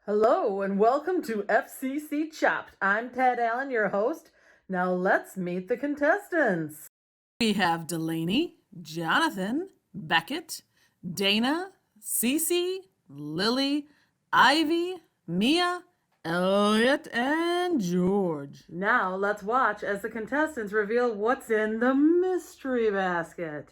Hello and welcome to FCC Chopped. I'm Ted Allen, your host. Now let's meet the contestants. We have Delaney, Jonathan, Beckett, Dana, Cece, Lily, Ivy, Mia, Elliot, and George. Now let's watch as the contestants reveal what's in the mystery basket.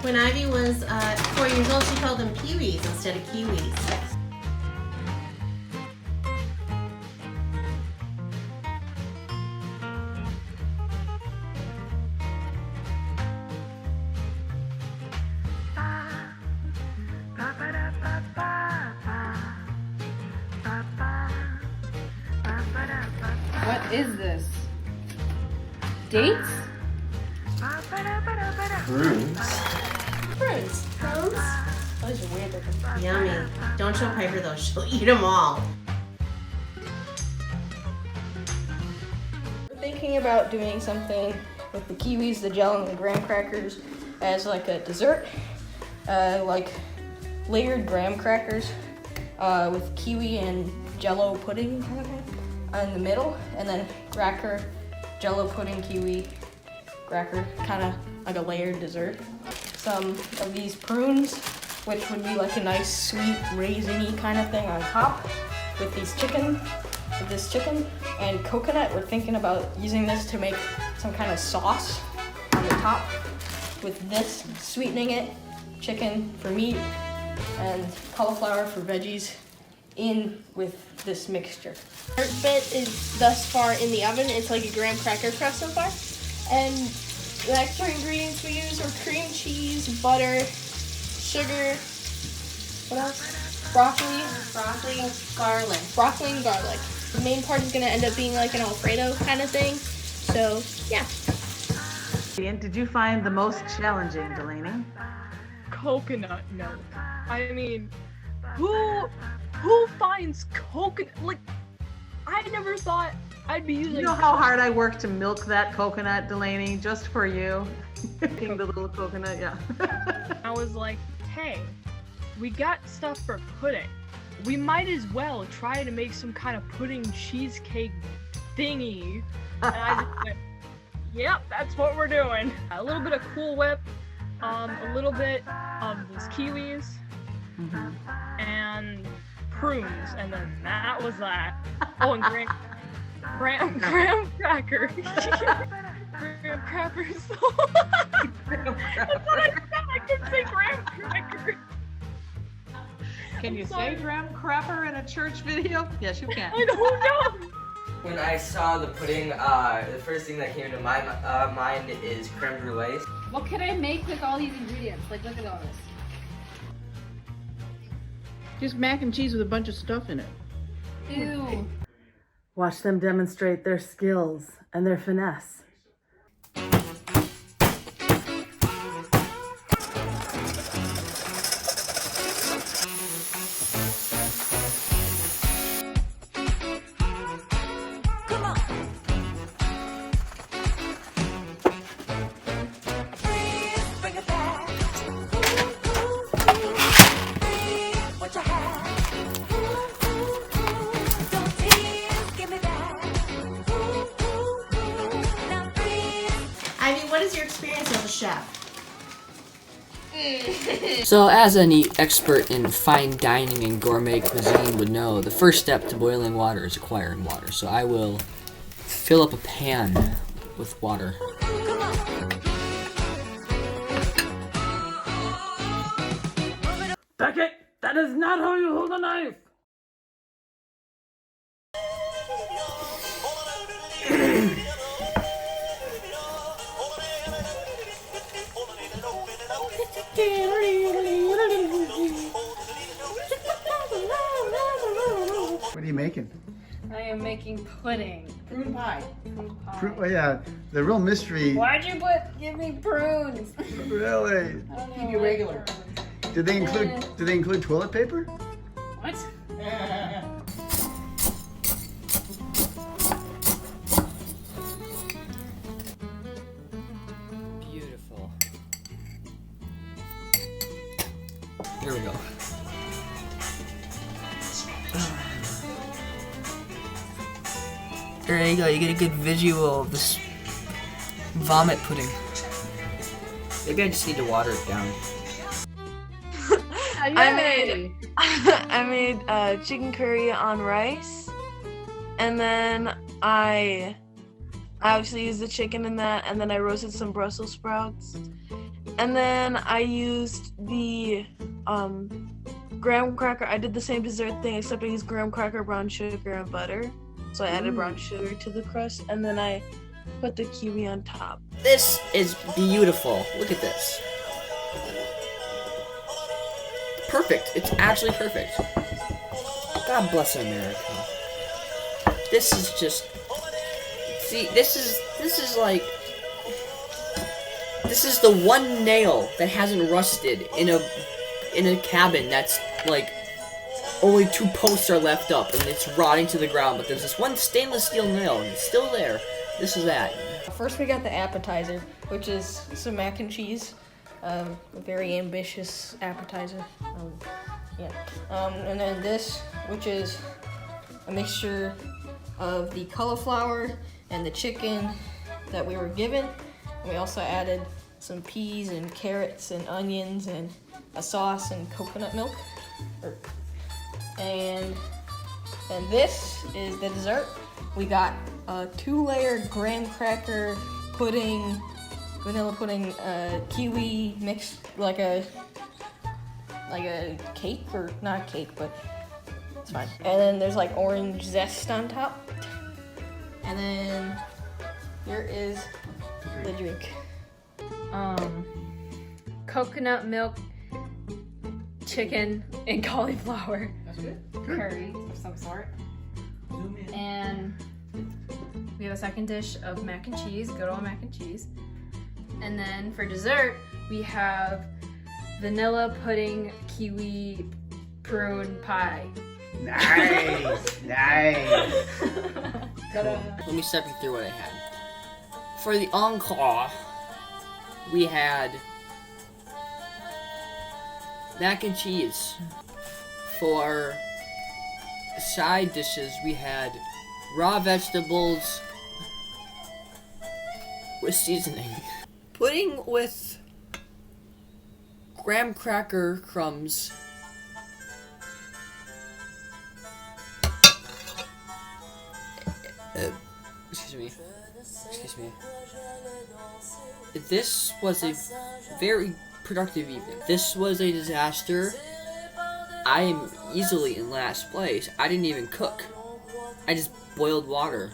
When Ivy was 4 years old, she called them peewees instead of kiwis. What is this? Dates? Prunes? Prunes. Those are weird looking. Yummy. Don't show Piper though, she'll eat them all. We're thinking about doing something with the kiwis, the gel, and the graham crackers as like a dessert. Like layered graham crackers with kiwi and jello pudding kind of thing in the middle, and then cracker, jello pudding, kiwi, cracker, kind of like a layered dessert. Some of these prunes, which would be like a nice sweet raisiny kind of thing on top with this chicken, and coconut. We're thinking about using this to make some kind of sauce on the top with this, sweetening it, chicken for meat, and cauliflower for veggies in with this mixture. Our bit is thus far in the oven. It's like a graham cracker crust so far. And the extra ingredients we use are cream cheese, butter, sugar, what else? Broccoli, and garlic. The main part is going to end up being like an Alfredo kind of thing. So, yeah. Did you find the most challenging, Delaney? Coconut milk. I mean, who finds coconut? Like, I never thought I'd be using. You know how hard I worked to milk that coconut, Delaney, just for you? Picking the little coconut, yeah. I was like, hey, we got stuff for pudding. We might as well try to make some kind of pudding cheesecake thingy. And I just went, yep, that's what we're doing. A little bit of Cool Whip, a little bit of those kiwis, and prunes, and then that was that. Oh, and graham cracker. Graham crackers. That's what I said. I couldn't say graham cracker. Can you say graham crapper in a church video? Yes, you can. I don't know. When I saw the pudding, the first thing that came to my mind is creme brulee. What can I make with all these ingredients? Like, look at all this. Just mac and cheese with a bunch of stuff in it. Ew. Watch them demonstrate their skills and their finesse. Ivy, what is your experience as a chef? So, as any expert in fine dining and gourmet cuisine would know, the first step to boiling water is acquiring water. So I will fill up a pan with water. Beckett, that is not how you hold a knife! What are you making? I am making pudding. Prune pie. Oh yeah, the real mystery. Why'd you give me prunes? Really? Keep you regular. Did they include toilet paper? What? Beautiful. There we go. There you go, you get a good visual of this vomit pudding. Maybe I just need to water it down. I made chicken curry on rice, and then I obviously used the chicken in that, and then I roasted some Brussels sprouts, and then I used the graham cracker. I did the same dessert thing except I used graham cracker, brown sugar, and butter. So I added brown sugar to the crust, and then I put the kiwi on top. This is beautiful. Look at this. Perfect. It's actually perfect. God bless America. This is just. See, this is like. This is the one nail that hasn't rusted in a cabin that's like only 2 posts are left up and it's rotting to the ground, but there's this one stainless steel nail and it's still there. This is that. First we got the appetizer, which is some mac and cheese. A very ambitious appetizer. And then this, which is a mixture of the cauliflower and the chicken that we were given. And we also added some peas and carrots and onions and a sauce and coconut milk. And this is the dessert. We got a 2-layer graham cracker pudding, vanilla pudding, kiwi mixed like a cake, or not a cake, but it's fine. And then there's like orange zest on top. And then here is the drink. Coconut milk, chicken, and cauliflower curry of some sort. And we have a second dish of mac and cheese, good old mac and cheese. And then for dessert, we have vanilla pudding, kiwi, prune pie. Nice, nice. Let me step you through what I had. For the encore, we had mac and cheese. For side dishes, we had raw vegetables with seasoning. Pudding with graham cracker crumbs. Excuse me. This was a very productive evening. This was a disaster. I am easily in last place. I didn't even cook. I just boiled water.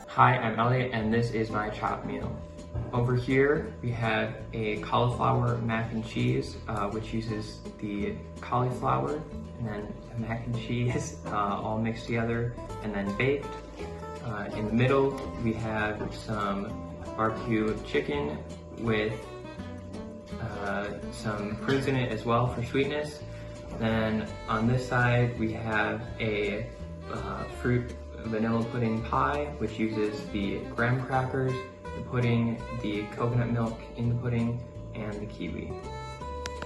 Hi, I'm Elliot, and this is my chopped meal. Over here, we have a cauliflower mac and cheese, which uses the cauliflower and then the mac and cheese all mixed together and then baked. In the middle, we have some barbecue chicken with some prunes in it as well for sweetness. Then on this side, we have a fruit vanilla pudding pie, which uses the graham crackers, the pudding, the coconut milk in the pudding, and the kiwi.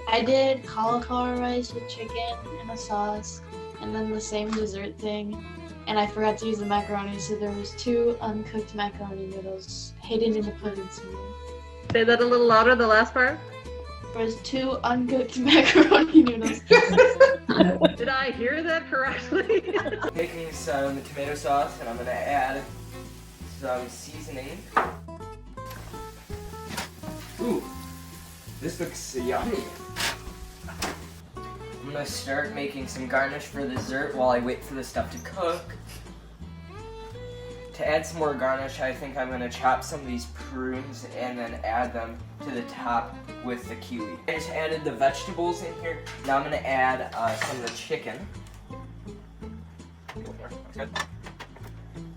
I did cauliflower rice with chicken and a sauce, and then the same dessert thing. And I forgot to use the macaroni, so there was 2 uncooked macaroni noodles hidden in the pudding somewhere. Say that a little louder, the last part. There was 2 uncooked macaroni noodles. Did I hear that correctly? Making some tomato sauce, and I'm gonna add some seasoning. Ooh, this looks yummy. I'm gonna start making some garnish for dessert while I wait for the stuff to cook. To add some more garnish, I think I'm gonna chop some of these prunes and then add them to the top with the kiwi. I just added the vegetables in here. Now I'm gonna add some of the chicken.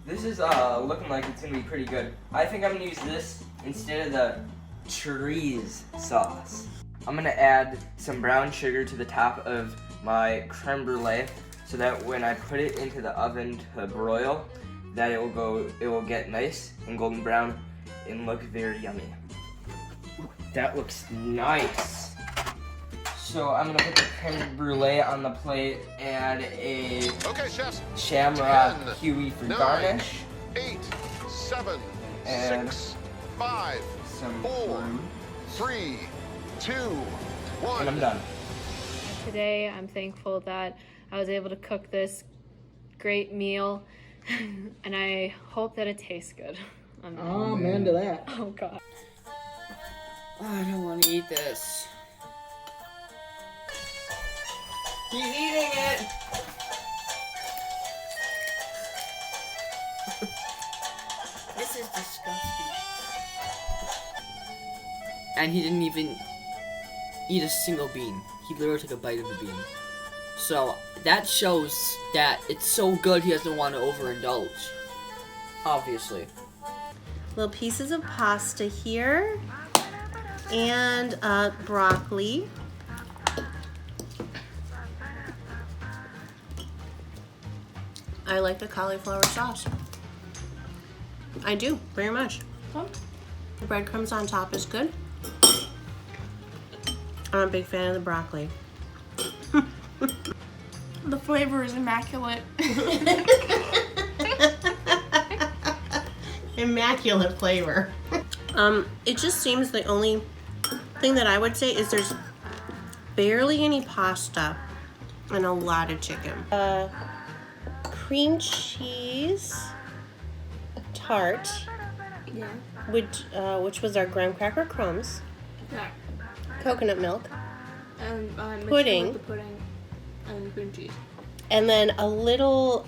This is looking like it's gonna be pretty good. I think I'm gonna use this instead of the chorizo sauce. I'm gonna add some brown sugar to the top of my creme brulee so that when I put it into the oven to broil, that it will get nice and golden brown and look very yummy. That looks nice. So I'm gonna put the creme brulee on the plate, add a shamrock kiwi for garnish. 8, 7, And 6, 5, some 4, fruit. 3, 2, 1. And I'm done. Today, I'm thankful that I was able to cook this great meal, and I hope that it tastes good. Oh, man to that. Oh, God. Oh, I don't want to eat this. He's eating it! This is disgusting. And he didn't even eat a single bean. He literally took a bite of the bean. So, that shows that it's so good he doesn't want to overindulge. Obviously. Little pieces of pasta here. And broccoli. I like the cauliflower sauce. I do, very much. The breadcrumbs on top is good. I'm a big fan of the broccoli. The flavor is immaculate. Immaculate flavor. It just seems the only thing that I would say is there's barely any pasta and a lot of chicken. Cream cheese tart, Yeah. which was our graham cracker crumbs, Yeah. coconut milk, And mixed Pudding. with the pudding and cream cheese. and then a little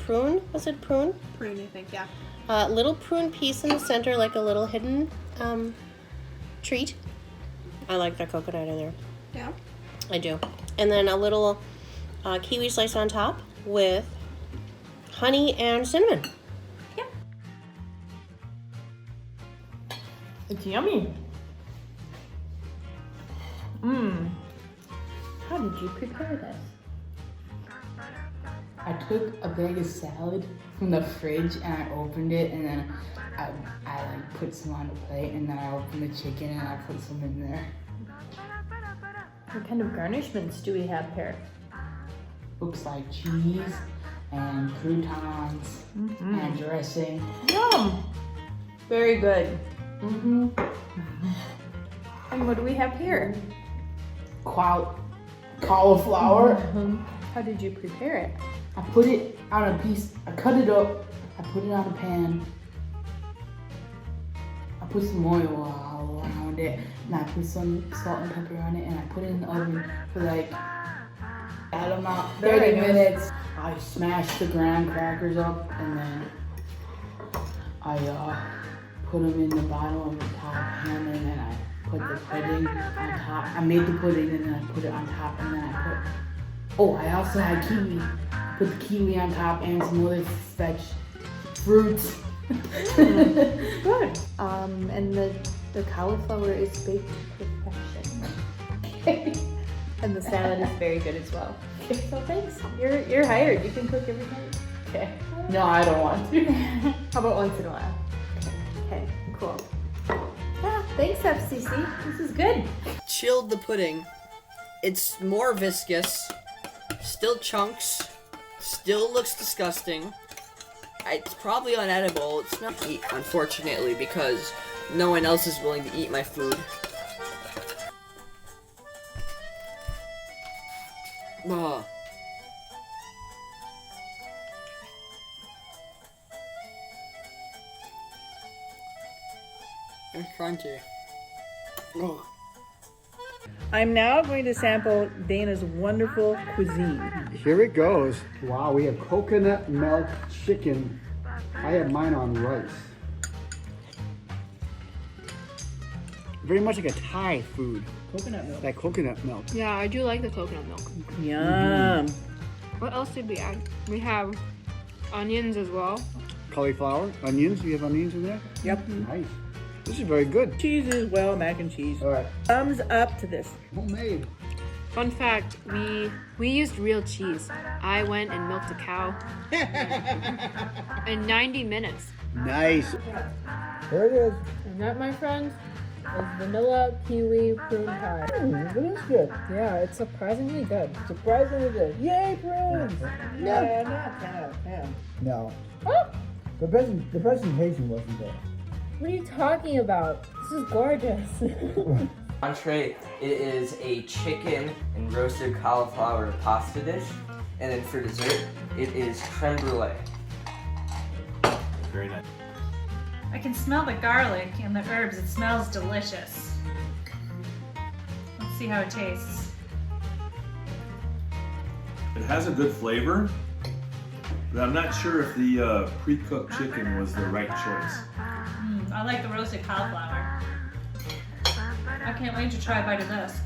prune. Was it prune? Prune, I think, yeah. Little prune piece in the center, like a little hidden treat. I like that coconut in there. Yeah. I do. And then a little kiwi slice on top with honey and cinnamon. It's yummy. How did you prepare this? I took a bag of salad from the fridge and I opened it, and then I like put some on the plate, and then I opened the chicken and I put some in there. What kind of garnishments do we have here? Looks like cheese and croutons and dressing. Yum! Very good. Mm-hmm. And what do we have here? Cauliflower. How did you prepare it? I put it on a piece, I cut it up, I put it on a pan. I put some oil all around it, and I put some salt and pepper on it, and I put it in the oven for like, I don't know, 30 minutes. I smashed the graham crackers up, and then I put them in the bottom of the top pan, and then I put the pudding on top. I made the pudding, and then I put it on top, and then I also had kiwi. Put the kiwi on top and some other fruits. Good. And the cauliflower is baked to perfection. And the salad is very good as well. So thanks. You're hired. You can cook everything. Okay. No, I don't want to. How about once in a while? Okay, cool. Yeah, thanks FCC. This is good. Chilled the pudding. It's more viscous. Still chunks. Still looks disgusting. It's probably unedible. It's not to eat, unfortunately, because no one else is willing to eat my food. Ugh. It's crunchy. Ugh. I'm now going to sample Dana's wonderful cuisine. Here it goes. Wow, we have coconut milk chicken. I have mine on rice. Very much like a Thai food. Coconut milk. That coconut milk. Yeah, I do like the coconut milk. Yum. What else did we add? We have onions as well. Cauliflower, onions. You have onions in there? Yep. Nice. This is very good. Cheese as well, mac and cheese. All right. Thumbs up to this. Homemade. Fun fact, we used real cheese. I went and milked a cow in 90 minutes. Nice. There it is. And that, my friends, It's vanilla kiwi prune pie. It is good. Yeah, it's surprisingly good. Surprisingly good. Yay, prunes! Yeah, not 10 out of 10. No. The presentation wasn't there. What are you talking about? This is gorgeous. Entree, it is a chicken and roasted cauliflower pasta dish. And then for dessert, it is creme brulee. Very nice. I can smell the garlic and the herbs. It smells delicious. Let's see how it tastes. It has a good flavor, but I'm not sure if the pre-cooked chicken was the right choice. I like the roasted cauliflower. I can't wait to try a bite of this.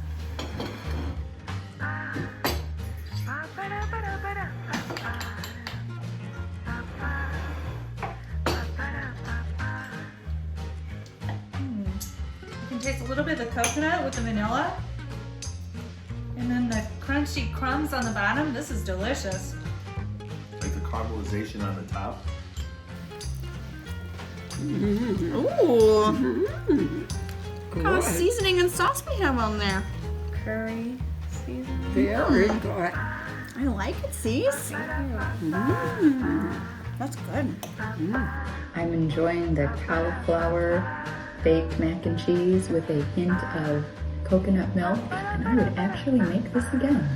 You can taste a little bit of the coconut with the vanilla. And then the crunchy crumbs on the bottom. This is delicious. Like the caramelization on the top. Ooh. What kind of seasoning and sauce we have on there? Curry seasoning. Very good. I like it, Cease. That's good. I'm enjoying the cauliflower baked mac and cheese with a hint of coconut milk, and I would actually make this again.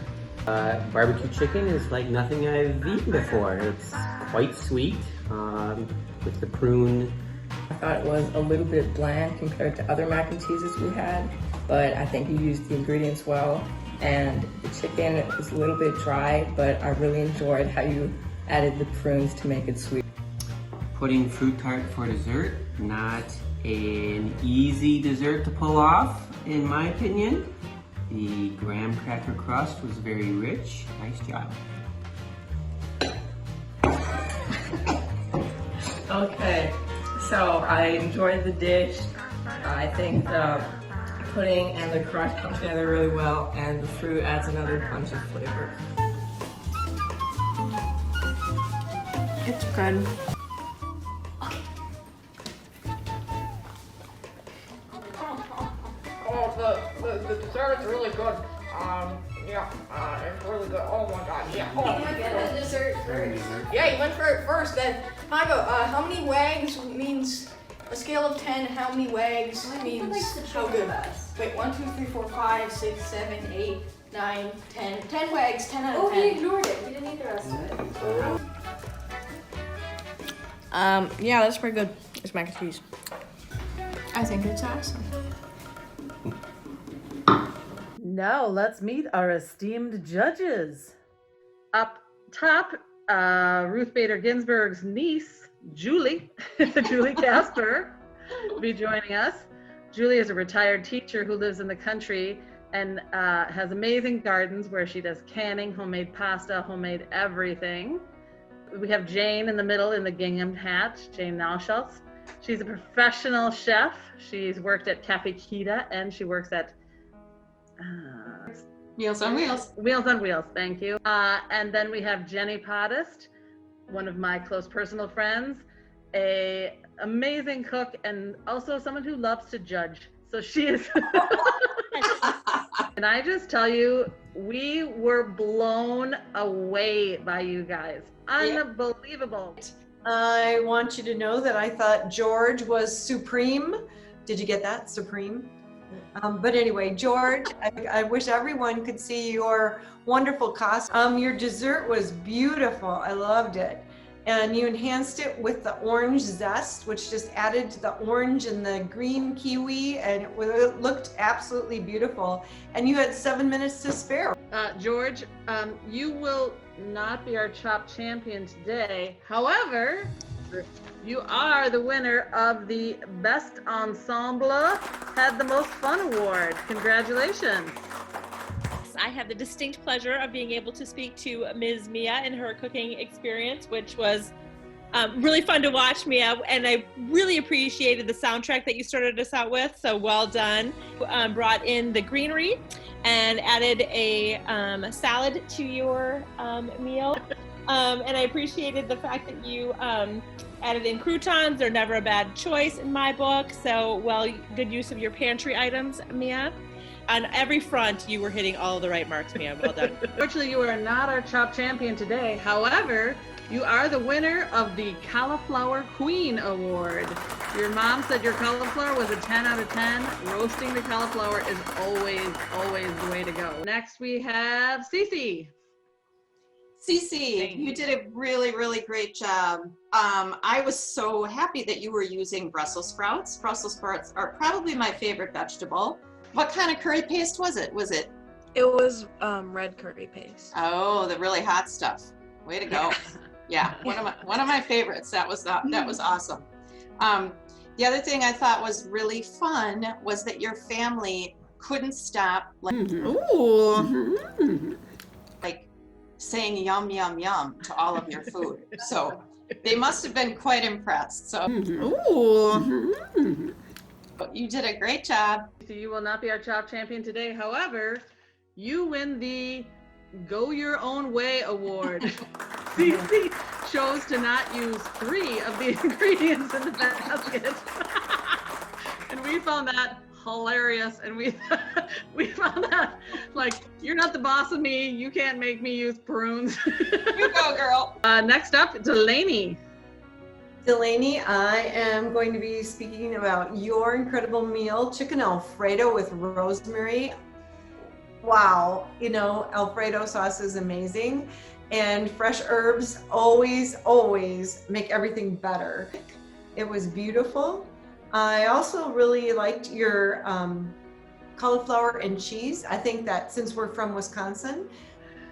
Barbecue chicken is like nothing I've eaten before. It's quite sweet with the prune. I thought it was a little bit bland compared to other mac and cheeses we had, but I think you used the ingredients well. And the chicken is a little bit dry, but I really enjoyed how you added the prunes to make it sweet. Putting fruit tart for dessert, not an easy dessert to pull off, in my opinion. The graham cracker crust was very rich. Nice job. Okay, so I enjoyed the dish. I think the pudding and the crust come together really well, and the fruit adds another punch of flavor. It's good. The dessert is really good. It's really good. Oh my god, yeah. Oh my god. The dessert first. Yeah, you went for it first. Then, Mago, how many wags means a scale of 10? How many wags means how good? Wait, 1, 2, 3, 4, 5, 6, 7, 8, 9, 10. 10 wags, 10 out of 10. Oh, he ignored it. He didn't eat the rest of it. Yeah, that's pretty good. It's mac and cheese. I think it's awesome. Now let's meet our esteemed judges. Up top, Ruth Bader Ginsburg's niece, Julie, Julie Casper, will be joining us. Julie is a retired teacher who lives in the country and has amazing gardens where she does canning, homemade pasta, homemade everything. We have Jane in the middle in the gingham hat, Jane Nauschultz. She's a professional chef. She's worked at Cafe Kita and she works at Meals on Wheels. Wheels on Wheels, thank you. And then we have Jenny Podest, one of my close personal friends, a amazing cook and also someone who loves to judge. So she is. And I just tell you, we were blown away by you guys. Unbelievable. I want you to know that I thought George was supreme. Did you get that? Supreme? But anyway, George, I wish everyone could see your wonderful costume. Your dessert was beautiful. I loved it. And you enhanced it with the orange zest, which just added to the orange and the green kiwi, and it looked absolutely beautiful. And you had 7 minutes to spare. George, you will not be our Chop champion today. However, you are the winner of the Best Ensemble Had the Most Fun Award. Congratulations. I had the distinct pleasure of being able to speak to Ms. Mia and her cooking experience, which was really fun to watch, Mia, and I really appreciated the soundtrack that you started us out with, so well done. Brought in the greenery and added a salad to your meal. And I appreciated the fact that you added in croutons. They're never a bad choice in my book. So, well, good use of your pantry items, Mia. On every front, you were hitting all the right marks, Mia. Well done. Unfortunately, you are not our Chop champion today. However, you are the winner of the Cauliflower Queen Award. Your mom said your cauliflower was a 10 out of 10. Roasting the cauliflower is always the way to go. Next, we have Cece. Cece, you did a really great job. I was so happy that you were using Brussels sprouts. Brussels sprouts are probably my favorite vegetable. What kind of curry paste was it? It was red curry paste. Oh, the really hot stuff. Way to go. Yeah, one of my favorites. That was awesome. The other thing I thought was really fun was that your family couldn't stop like saying yum yum yum to all of your food. So they must have been quite impressed. So you did a great job. So you will not be our Chop champion today. However, you win the Go Your Own Way Award. Cece chose to not use 3 of the ingredients in the basket. And we found that hilarious. And we found that, like, you're not the boss of me. You can't make me use prunes. You go, girl. Next up, Delaney. Delaney, I am going to be speaking about your incredible meal, chicken Alfredo with rosemary. Wow, you know, Alfredo sauce is amazing, and fresh herbs always make everything better. It was beautiful. I also really liked your cauliflower and cheese. I think that since we're from Wisconsin,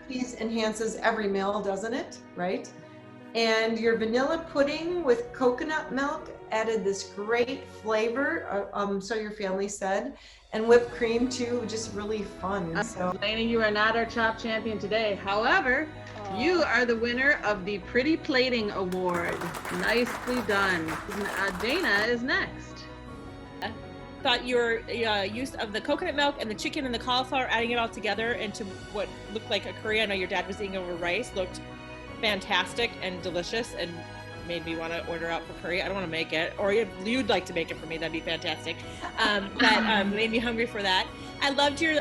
cheese enhances every meal, doesn't it? Right? And your vanilla pudding with coconut milk added this great flavor, so your family said, and whipped cream too, just really fun. So, Delaney, you are not our Chop champion today. However, you are the winner of the Pretty Plating Award. Nicely done. Dana is next. Thought your use of the coconut milk and the chicken and the cauliflower, adding it all together into what looked like a curry, I know your dad was eating over rice, looked fantastic and delicious and made me want to order out for curry. I don't want to make it, or if you'd like to make it for me, that'd be fantastic. That made me hungry for that. I loved your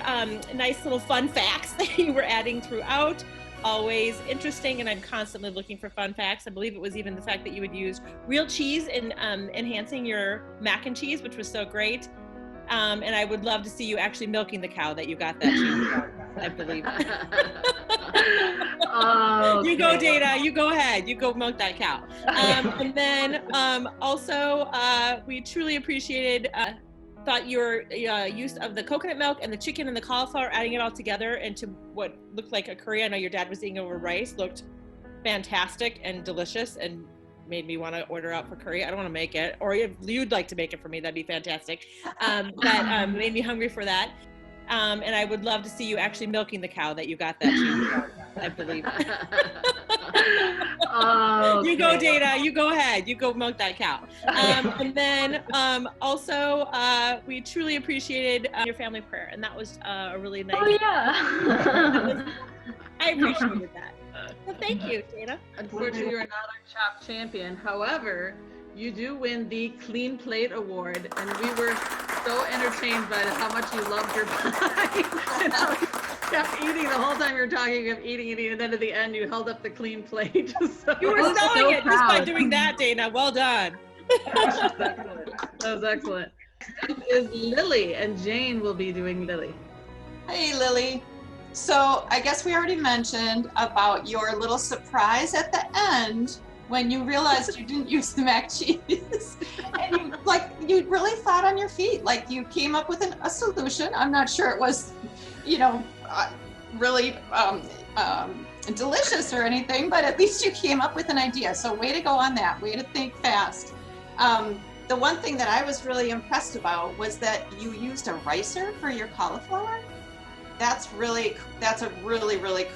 nice little fun facts that you were adding throughout. Always interesting, and I'm constantly looking for fun facts. I believe it was even the fact that you would use real cheese in enhancing your mac and cheese, which was so great. And I would love to see you actually milking the cow that you got that cheese from, I believe. Okay. You go, Dana. You go ahead. You go milk that cow. And then also, we truly appreciated, thought your use of the coconut milk and the chicken and the cauliflower, adding it all together into what looked like a curry, I know your dad was eating over rice, looked fantastic and delicious and made me want to order out for curry. I don't want to make it, or if you'd like to make it for me, that'd be fantastic. That made me hungry for that. And I would love to see you actually milking the cow that you got that cheese from, I believe. Okay. You go, Dana. You go ahead. You go milk that cow. And then also, we truly appreciated your family prayer, and that was a really nice. Oh yeah. I appreciated that. Well, thank you, Dana. Unfortunately, you're not our Chop champion. However, you do win the Clean Plate Award, and we were so entertained by how much you loved your pie. And how you kept eating the whole time you were talking. You kept eating, and then at the end, you held up the clean plate. So, You were selling it just by doing that, Dana. Well done. That was excellent. Next up is Lily, and Jane will be doing Lily. Hey, Lily. So I guess we already mentioned about your little surprise at the end when you realized you didn't use the mac cheese, and you really thought on your feet, like you came up with a solution. I'm not sure it was, really delicious or anything, but at least you came up with an idea. So way to go on that. Way to think fast. The one thing that I was really impressed about was that you used a ricer for your cauliflower. That's a really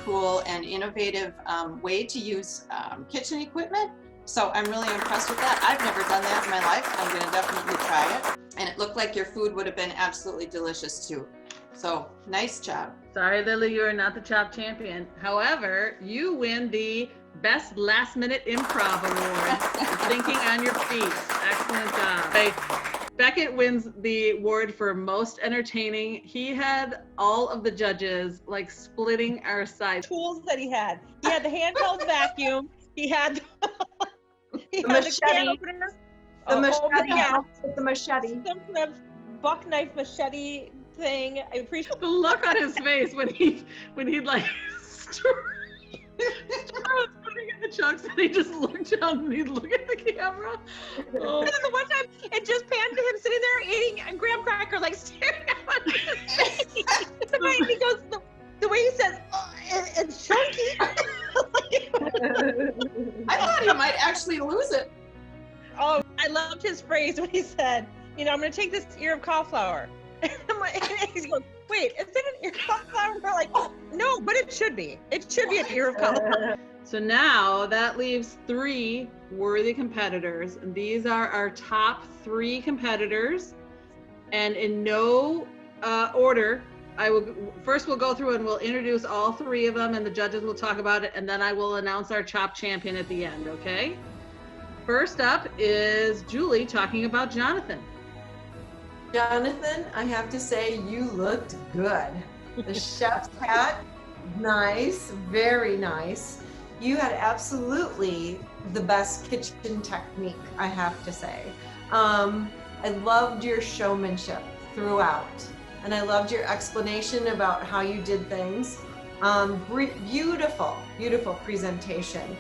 cool and innovative way to use kitchen equipment. So I'm really impressed with that. I've never done that in my life. I'm going to definitely try it. And it looked like your food would have been absolutely delicious too. So nice job. Sorry, Lily, you are not the Chop champion. However, you win the Best Last Minute Improv Award for thinking on your feet. Excellent job. Right. Beckett wins the award for most entertaining. He had all of the judges like splitting our sides. Tools that he had. He had the handheld vacuum. He had The machete. can opener. The machete. Yeah. The machete. Some kind of buck knife machete thing. I appreciate the look on his face when he'd like was putting in the chunks and he just looked down and he'd look at the camera. Oh. And then the one time it just panned to him sitting there eating a graham cracker, like staring at his face. The way he goes, the way he says, oh, it's chunky. I thought he might actually lose it. Oh, I loved his phrase when he said, I'm going to take this ear of cauliflower. And I'm like, he goes, wait, is it an ear of cauliflower? And we're like, no, but it should be. It should be an ear of cauliflower. So now that leaves 3 worthy competitors. And these are our top 3 competitors. And in no order, we'll go through and we'll introduce all 3 of them and the judges will talk about it. And then I will announce our Chop champion at the end, okay? First up is Julie talking about Jonathan. Jonathan, I have to say you looked good. The chef's hat, nice, very nice. You had absolutely the best kitchen technique, I have to say. I loved your showmanship throughout, and I loved your explanation about how you did things. Beautiful, beautiful presentation.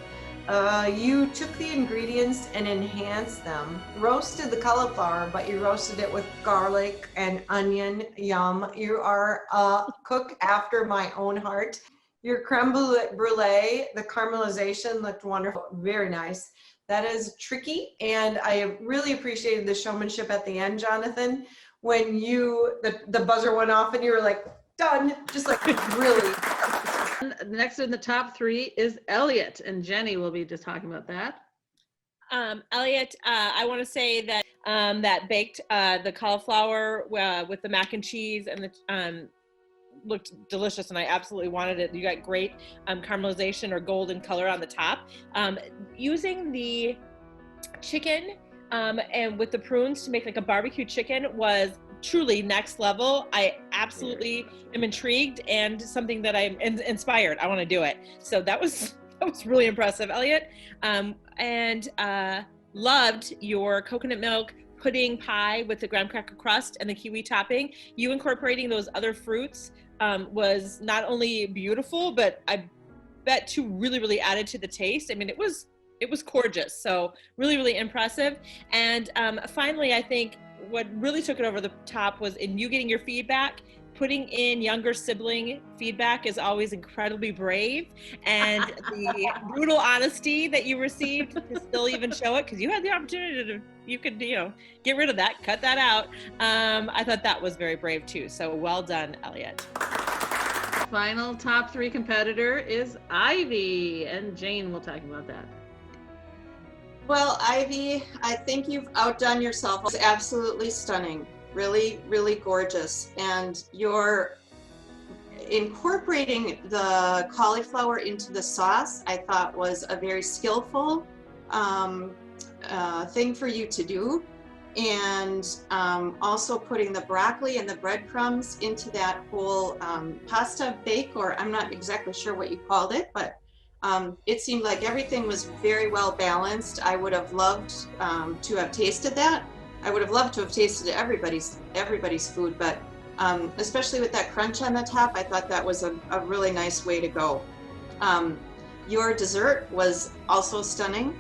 You took the ingredients and enhanced them. Roasted the cauliflower, but you roasted it with garlic and onion. Yum. You are a cook after my own heart. Your creme brulee, the caramelization looked wonderful. Very nice. That is tricky, and I really appreciated the showmanship at the end, Jonathan, when the buzzer went off and you were like, done, just like really. Next in the top 3 is Elliot, and Jenny will be just talking about that. Elliot, I want to say that that baked the cauliflower with the mac and cheese and the looked delicious, and I absolutely wanted it. You got great caramelization or golden color on the top. Using the chicken and with the prunes to make like a barbecue chicken was truly next level. I absolutely am intrigued and something that I'm inspired. I want to do it. So that was really impressive, Elliot. And loved your coconut milk pudding pie with the graham cracker crust and the kiwi topping. You incorporating those other fruits was not only beautiful, but I bet too really added to the taste. I mean, it was gorgeous. So really impressive. And finally, I think what really took it over the top was in you getting your feedback. Putting in younger sibling feedback is always incredibly brave, and the brutal honesty that you received to still even show it, because you had the opportunity you could get rid of that, cut that out. I thought that was very brave too. So well done, Elliot. Final top 3 competitor is Ivy, and Jane will talk about that. Well, Ivy, I think you've outdone yourself. It was absolutely stunning. Really gorgeous. And you're incorporating the cauliflower into the sauce, I thought was a very skillful thing for you to do. And also putting the broccoli and the breadcrumbs into that whole pasta bake, or I'm not exactly sure what you called it, but it seemed like everything was very well balanced. I would have loved to have tasted that. I would have loved to have tasted everybody's food, but especially with that crunch on the top, I thought that was a really nice way to go. Your dessert was also stunning.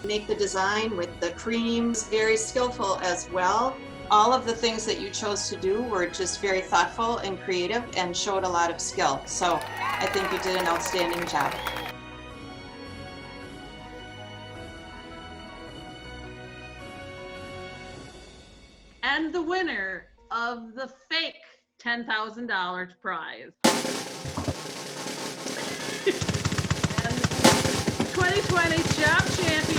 Make the design with the creams, very skillful as well. All of the things that you chose to do were just very thoughtful and creative and showed a lot of skill. So I think you did an outstanding job. And the winner of the fake $10,000 prize. And 2020 Chop Champion